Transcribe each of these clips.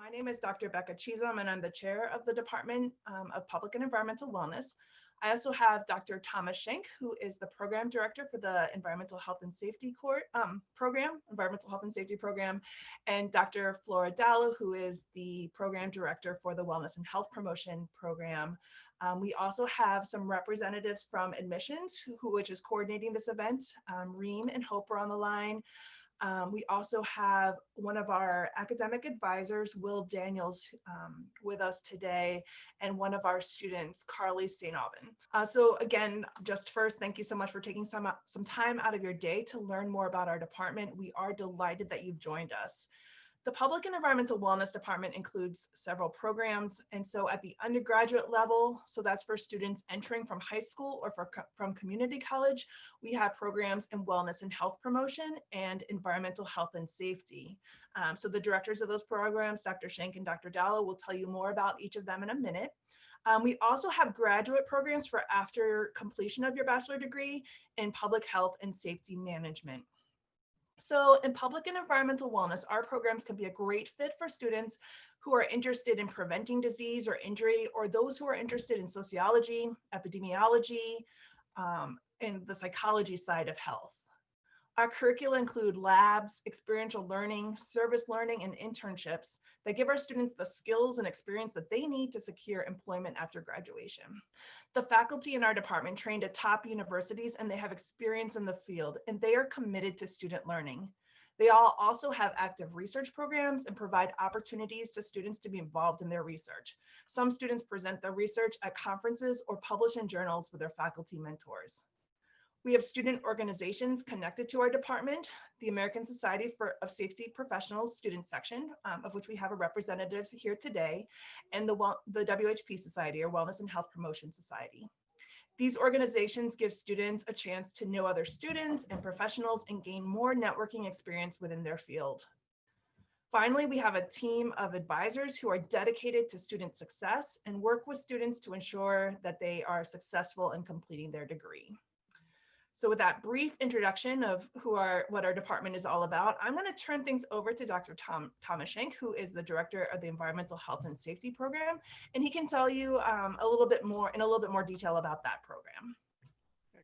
My name is Dr. Becca Chisholm, and I'm the chair of the Department of Public and Environmental Wellness. I also have Dr. Thomas Schenk, who is the program director for the Environmental Health and Safety Program, and Dr. Flora Dallo, who is the program director for the Wellness and Health Promotion Program. We also have some representatives from admissions, which is coordinating this event. Reem and Hope are on the line. We also have one of our academic advisors, Will Daniels, with us today, and one of our students, Carly St. Aubin. So again, just first, thank you so much for taking some time out of your day to learn more about our department. We are delighted that you've joined us. The Public and Environmental Wellness Department includes several programs. And so at the undergraduate level, so that's for students entering from high school or from community college, we have programs in wellness and health promotion and environmental health and safety. So the directors of those programs, Dr. Schenk and Dr. Dallo, will tell you more about each of them in a minute. We also have graduate programs for after completion of your bachelor degree in public health and safety management. So in public and environmental wellness, our programs can be a great fit for students who are interested in preventing disease or injury, or those who are interested in sociology, epidemiology, and the psychology side of health. Our curricula include labs, experiential learning, service learning, and internships that give our students the skills and experience that they need to secure employment after graduation. The faculty in our department trained at top universities, and they have experience in the field, and they are committed to student learning. They all also have active research programs and provide opportunities to students to be involved in their research. Some students present their research at conferences or publish in journals with their faculty mentors. We have student organizations connected to our department, the American Society of Safety Professionals student section, of which we have a representative here today, and the WHP Society, or Wellness and Health Promotion Society. These organizations give students a chance to know other students and professionals and gain more networking experience within their field. Finally, we have a team of advisors who are dedicated to student success and work with students to ensure that they are successful in completing their degree. So with that brief introduction of what our department is all about, I'm going to turn things over to Dr. Thomas Schenk, who is the director of the Environmental Health and Safety Program, and he can tell you in a little bit more detail about that program.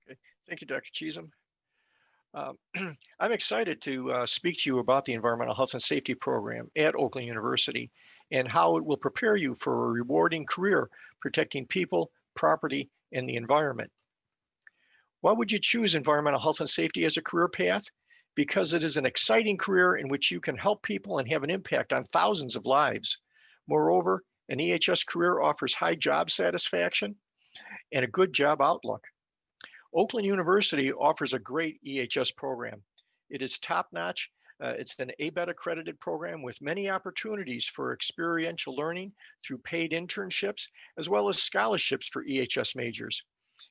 Okay, thank you, Dr. Chisholm. I'm excited to speak to you about the Environmental Health and Safety Program at Oakland University and how it will prepare you for a rewarding career protecting people, property, and the environment. Why would you choose environmental health and safety as a career path? Because it is an exciting career in which you can help people and have an impact on thousands of lives. Moreover, an EHS career offers high job satisfaction and a good job outlook. Oakland University offers a great EHS program. It is top-notch. It's an ABET accredited program with many opportunities for experiential learning through paid internships, as well as scholarships for EHS majors.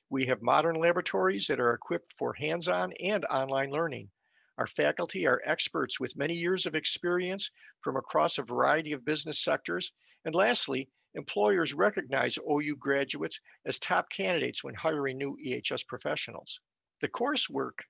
We have modern laboratories that are equipped for hands-on and online learning. Our faculty are experts with many years of experience from across a variety of business sectors. And lastly, employers recognize OU graduates as top candidates when hiring new EHS professionals. The coursework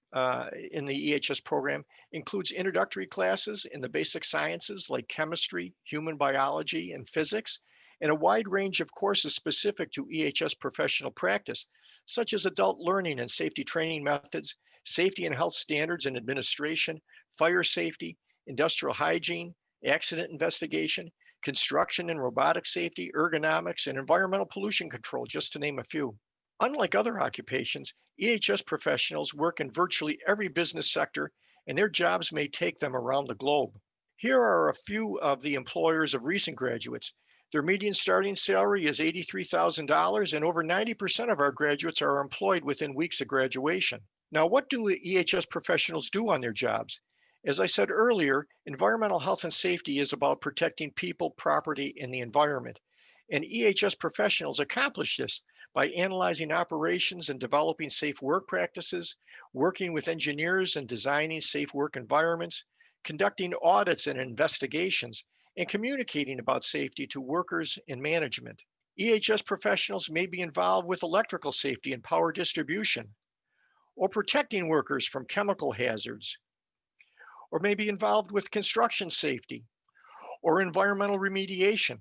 in the EHS program includes introductory classes in the basic sciences like chemistry, human biology, and physics, and a wide range of courses specific to EHS professional practice, such as adult learning and safety training methods, safety and health standards and administration, fire safety, industrial hygiene, accident investigation, construction and robotic safety, ergonomics, and environmental pollution control, just to name a few. Unlike other occupations, EHS professionals work in virtually every business sector, and their jobs may take them around the globe. Here are a few of the employers of recent graduates. Their median starting salary is $83,000, and over 90% of our graduates are employed within weeks of graduation. Now, what do EHS professionals do on their jobs? As I said earlier, environmental health and safety is about protecting people, property, and the environment. And EHS professionals accomplish this by analyzing operations and developing safe work practices, working with engineers and designing safe work environments, conducting audits and investigations, and communicating about safety to workers and management. EHS professionals may be involved with electrical safety and power distribution, or protecting workers from chemical hazards, or may be involved with construction safety, or environmental remediation.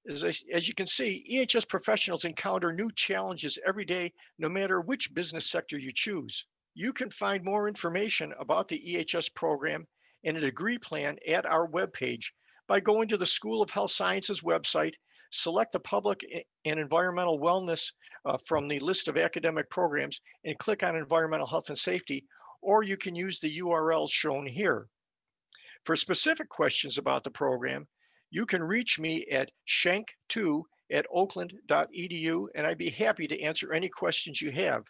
As you can see, EHS professionals encounter new challenges every day, no matter which business sector you choose. You can find more information about the EHS program and a degree plan at our webpage by going to the School of Health Sciences website, select the public and environmental wellness from the list of academic programs, and click on environmental health and safety, or you can use the URLs shown here. For specific questions about the program, you can reach me at shank2@oakland.edu, and I'd be happy to answer any questions you have.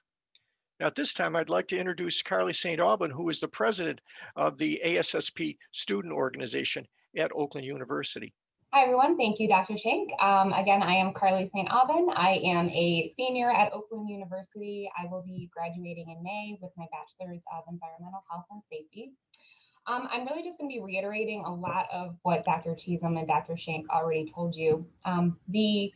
Now, at this time, I'd like to introduce Carly St. Aubin, who is the president of the ASSP student organization at Oakland University. Hi, everyone. Thank you, Dr. Shank. Again, I am Carly St. Aubin. I am a senior at Oakland University. I will be graduating in May with my bachelor's of environmental health and safety. I'm really just going to be reiterating a lot of what Dr. Cheatham and Dr. Shank already told you. The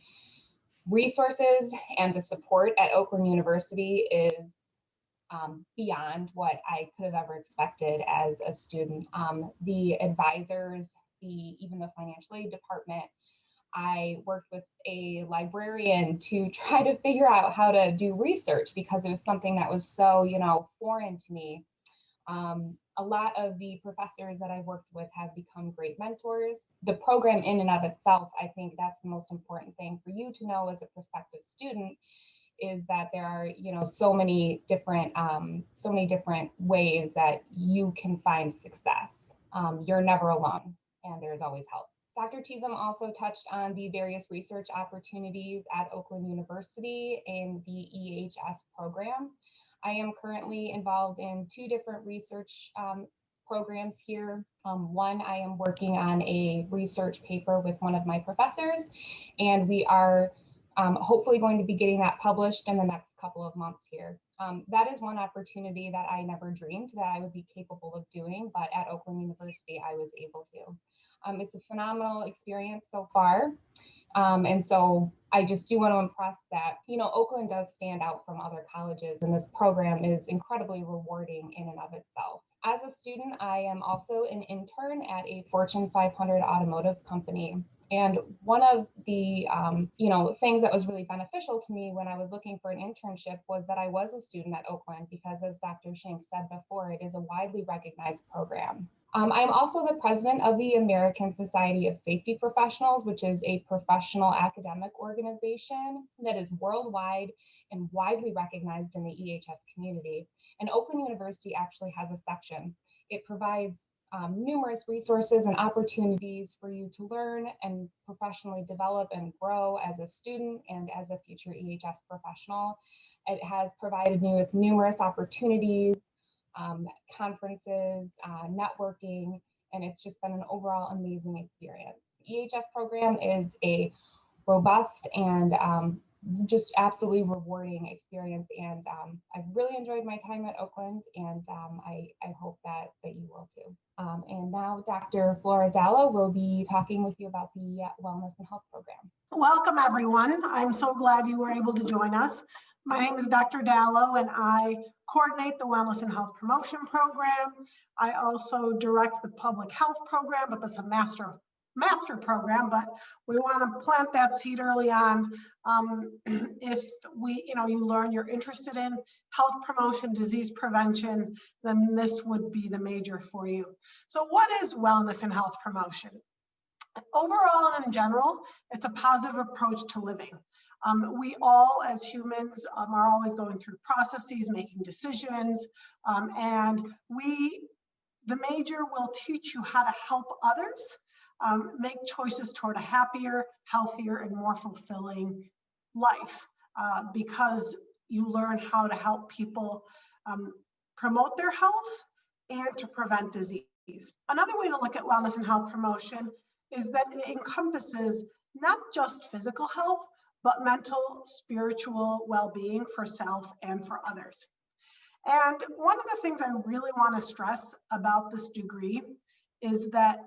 resources and the support at Oakland University is beyond what I could have ever expected as a student. The advisors, even the financial aid department, I worked with a librarian to try to figure out how to do research because it was something that was so, foreign to me. A lot of the professors that I've worked with have become great mentors. The program in and of itself, I think that's the most important thing for you to know as a prospective student, is that there are, so many different ways that you can find success. You're never alone, and there's always help. Dr. Cheatham also touched on the various research opportunities at Oakland University in the EHS program. I am currently involved in 2 different research programs here. One, I am working on a research paper with one of my professors, and we are hopefully going to be getting that published in the next couple of months here. That is one opportunity that I never dreamed that I would be capable of doing, but at Oakland University, I was able to. It's a phenomenal experience so far. And so I just do want to impress that, Oakland does stand out from other colleges, and this program is incredibly rewarding in and of itself. As a student, I am also an intern at a Fortune 500 automotive company. And one of the, things that was really beneficial to me when I was looking for an internship was that I was a student at Oakland, because as Dr. Shank said before, it is a widely recognized program. I'm also the president of the American Society of Safety Professionals, which is a professional academic organization that is worldwide and widely recognized in the EHS community. And Oakland University actually has a section. It provides numerous resources and opportunities for you to learn and professionally develop and grow as a student and as a future EHS professional. It has provided me with numerous opportunities, conferences, networking, and it's just been an overall amazing experience. EHS program is a robust and just absolutely rewarding experience, and I've really enjoyed my time at Oakland, and I hope that you will too. And now Dr. Flora Dallo will be talking with you about the Wellness and Health Program. Welcome, everyone. I'm so glad you were able to join us. My name is Dr. Dallo, and I coordinate the Wellness and Health Promotion Program. I also direct the Public Health Program, but that's a master program, but we want to plant that seed early on. If you learn you're interested in health promotion, disease prevention, then this would be the major for you. So what is wellness and health promotion? Overall and in general, it's a positive approach to living. We all as humans are always going through processes, making decisions, and the major will teach you how to help others make choices toward a happier, healthier, and more fulfilling life, because you learn how to help people promote their health and to prevent disease. Another way to look at wellness and health promotion is that it encompasses not just physical health, but mental, spiritual well-being for self and for others. And one of the things I really want to stress about this degree is that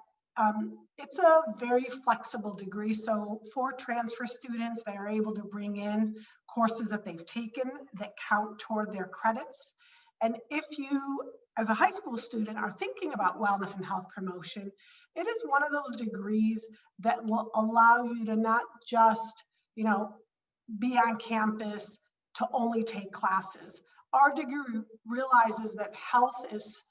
it's a very flexible degree. So for transfer students, they are able to bring in courses that they've taken that count toward their credits. And if you as a high school student are thinking about wellness and health promotion, it is one of those degrees that will allow you to not just, be on campus to only take classes. Our degree realizes that health is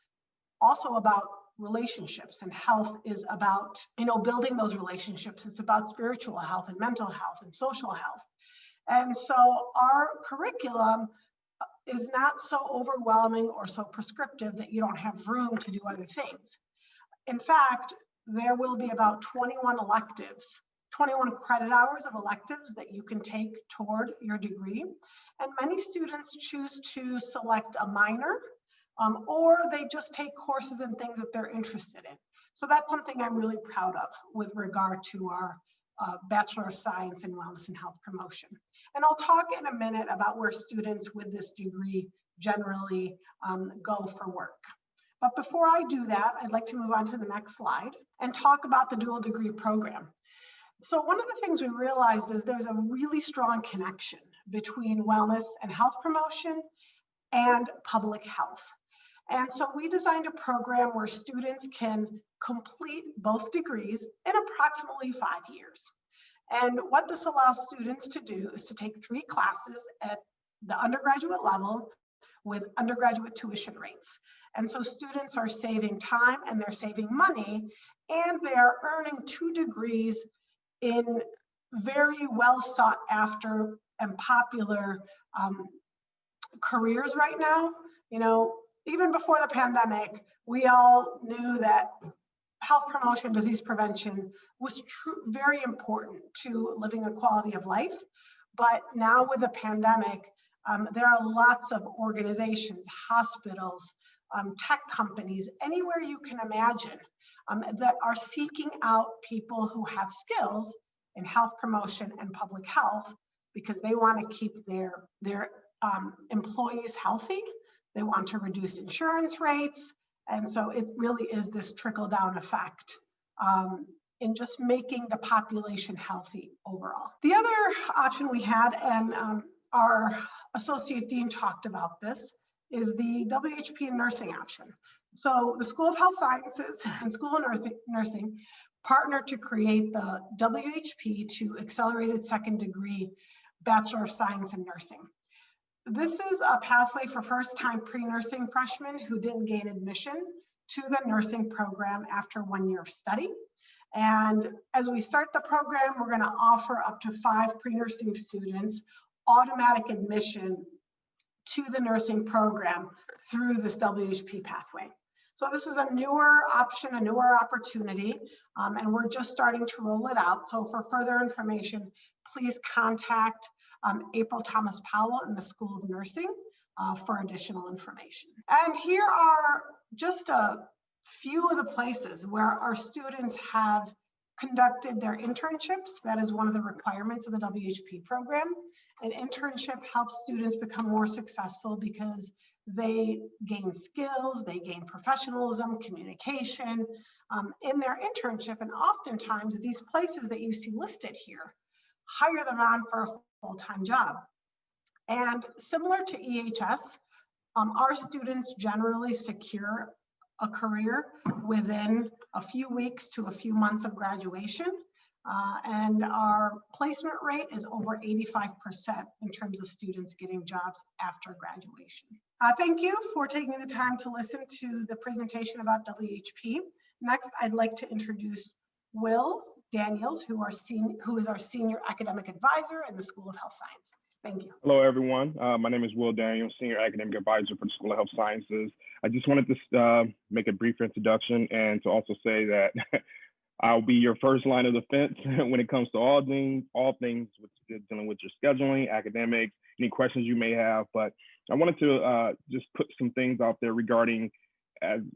also about relationships, and health is about, building those relationships. It's about spiritual health and mental health and social health. And so our curriculum is not so overwhelming or so prescriptive that you don't have room to do other things. In fact, there will be about 21 electives, 21 credit hours of electives that you can take toward your degree. And many students choose to select a minor, or they just take courses and things that they're interested in. So that's something I'm really proud of with regard to our Bachelor of Science in Wellness and Health Promotion. And I'll talk in a minute about where students with this degree generally go for work. But before I do that, I'd like to move on to the next slide and talk about the dual degree program. So one of the things we realized is there's a really strong connection between wellness and health promotion and public health. And so we designed a program where students can complete both degrees in approximately 5 years. And what this allows students to do is to take 3 classes at the undergraduate level with undergraduate tuition rates. And so students are saving time and they're saving money, and they are earning 2 degrees in very well sought after and popular careers right now. Even before the pandemic, we all knew that health promotion, disease prevention was very important to living a quality of life. But now with the pandemic, there are lots of organizations, hospitals, tech companies, anywhere you can imagine, that are seeking out people who have skills in health promotion and public health because they want to keep their employees healthy. They want to reduce insurance rates. And so it really is this trickle-down effect in just making the population healthy overall. The other option we had, and our Associate Dean talked about this, is the WHP nursing option. So the School of Health Sciences and School of Nursing partnered to create the WHP to Accelerated Second Degree Bachelor of Science in Nursing. This is a pathway for first-time pre-nursing freshmen who didn't gain admission to the nursing program after 1 year of study. And as we start the program, we're going to offer up to 5 pre-nursing students automatic admission to the nursing program through this WHP pathway. So this is a newer option, a newer opportunity, and we're just starting to roll it out. So for further information, please contact April Thomas Powell in the School of Nursing for additional information. And here are just a few of the places where our students have conducted their internships. That is one of the requirements of the WHP program. An internship helps students become more successful because they gain skills, they gain professionalism, communication in their internship. And oftentimes these places that you see listed here hire them on for a full-time job. And similar to EHS, our students generally secure a career within a few weeks to a few months of graduation. And our placement rate is over 85% in terms of students getting jobs after graduation. Thank you for taking the time to listen to the presentation about WHP. Next, I'd like to introduce Will Daniels, who is our Senior Academic Advisor in the School of Health Sciences. Thank you. Hello, everyone. My name is Will Daniels, Senior Academic Advisor for the School of Health Sciences. I just wanted to make a brief introduction and to also say that I'll be your first line of defense when it comes to all things dealing with your scheduling, academics, any questions you may have. But I wanted to just put some things out there regarding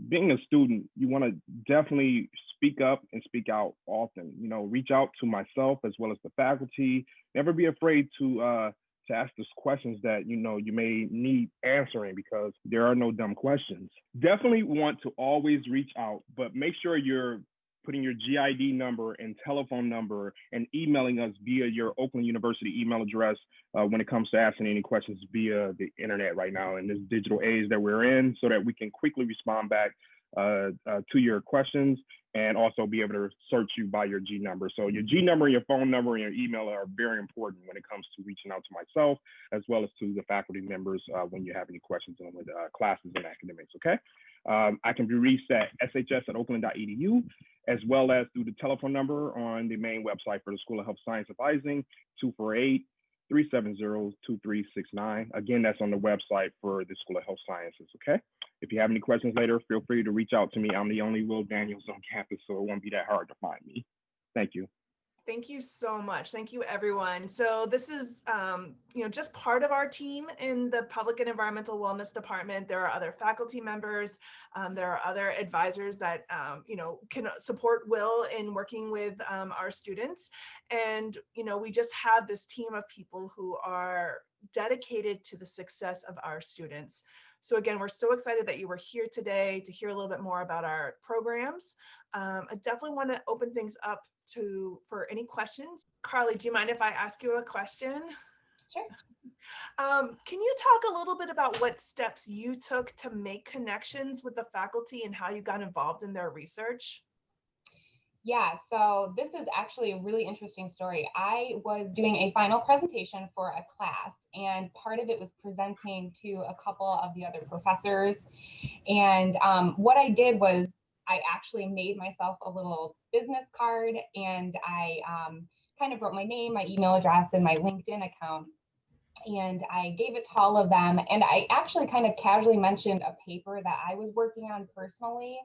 being a student. You want to definitely speak up and speak out often. Reach out to myself as well as the faculty. Never be afraid to ask those questions that you may need answering, because there are no dumb questions. Definitely want to always reach out, but make sure you're putting your GID number and telephone number and emailing us via your Oakland University email address when it comes to asking any questions via the internet right now in this digital age that we're in, so that we can quickly respond back to your questions and also be able to search you by your G number. So your G number, your phone number, and your email are very important when it comes to reaching out to myself, as well as to the faculty members when you have any questions on with classes and academics, okay? I can be reached at shs@oakland.edu, as well as through the telephone number on the main website for the School of Health Science Advising, 248-370-2369. Again, that's on the website for the School of Health Sciences, okay? If you have any questions later, feel free to reach out to me. I'm the only Will Daniels on campus, so it won't be that hard to find me. Thank you. Thank you so much. Thank you, everyone. So this is, just part of our team in the Public and Environmental Wellness Department. There are other faculty members. There are other advisors that, can support Will in working with our students. And, we just have this team of people who are dedicated to the success of our students. So again, we're so excited that you were here today to hear a little bit more about our programs. I definitely want to open things up for any questions. Carly, do you mind if I ask you a question? Sure. Can you talk a little bit about what steps you took to make connections with the faculty and how you got involved in their research? Yeah, so this is actually a really interesting story. I was doing a final presentation for a class, and part of it was presenting to a couple of the other professors. And what I did was I actually made myself a little business card, and I kind of wrote my name, my email address, and my LinkedIn account. And I gave it to all of them. And I actually kind of casually mentioned a paper that I was working on personally.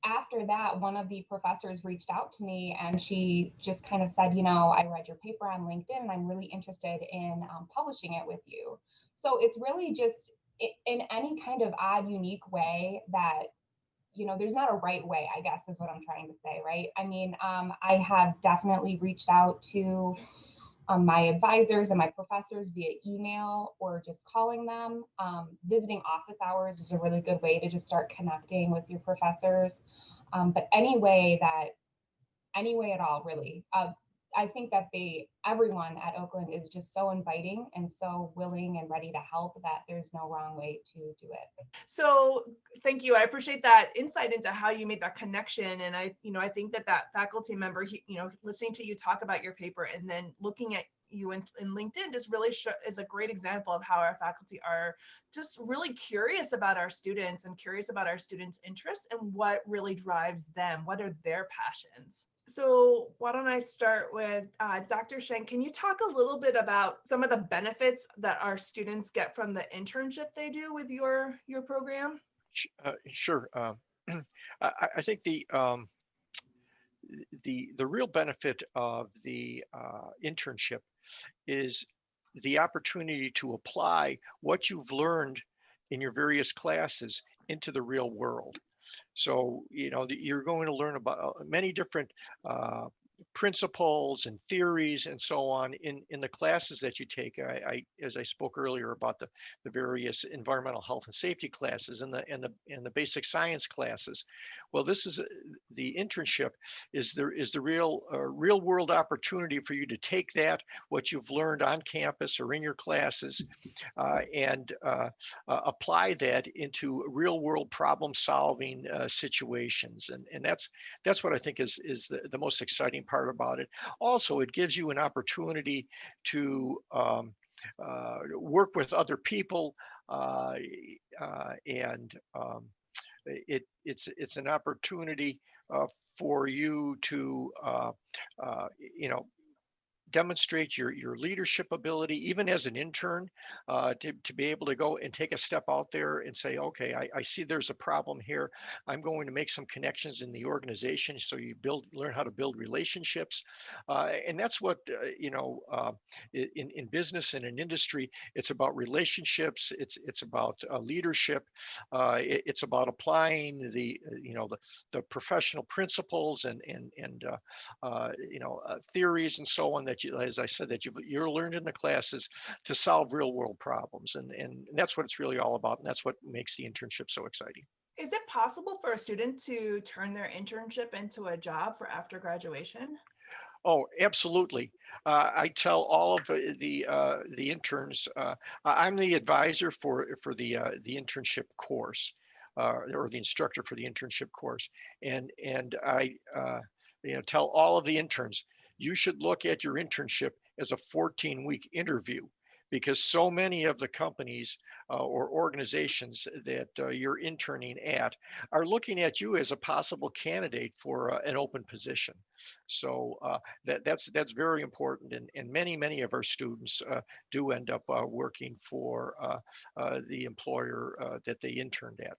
After that, one of the professors reached out to me, and she just kind of said, I read your paper on LinkedIn and I'm really interested in publishing it with you. So it's really just in any kind of odd, unique way that, there's not a right way, I guess is what I'm trying to say, right? I mean, I have definitely reached out to my advisors and my professors via email or just calling them. Visiting office hours is a really good way to just start connecting with your professors. But any way at all, really. I think that everyone at Oakland is just so inviting and so willing and ready to help that there's no wrong way to do it. So thank you. I appreciate that insight into how you made that connection. And I think that faculty member, listening to you talk about your paper and then looking at you in LinkedIn just really is a great example of how our faculty are just really curious about our students and curious about our students' interests and what really drives them, what are their passions. So why don't I start with Dr. Schenk? Can you talk a little bit about some of the benefits that our students get from the internship they do with your program? Sure. I think the real benefit of the internship is the opportunity to apply what you've learned in your various classes into the real world. So, you're going to learn about many different principles and theories and so on in the classes that you take. As I spoke earlier about the various environmental health and safety classes and the basic science classes. Well, this is the internship is the real world opportunity for you to take what you've learned on campus or in your classes and apply that into real world problem solving situations. And that's what I think is the most exciting part about it. Also, it gives you an opportunity to work with other people, and it's an opportunity for you to demonstrate your leadership ability, even as an intern, to be able to go and take a step out there and say, okay, I see there's a problem here. I'm going to make some connections in the organization. So you learn how to build relationships. And that's what, in business and in industry, it's about relationships. It's about leadership. It's about applying the professional principles and theories and so on that as I said, that you're learned in the classes to solve real world problems. And that's what it's really all about. And that's what makes the internship so exciting. Is it possible for a student to turn their internship into a job for after graduation? Oh, absolutely. I tell all of the interns. I'm the advisor for the internship course, or the instructor for the internship course, and I tell all of the interns, you should look at your internship as a 14-week interview, because so many of the companies or organizations that you're interning at are looking at you as a possible candidate for an open position. So that's very important, and many of our students do end up working for the employer that they interned at.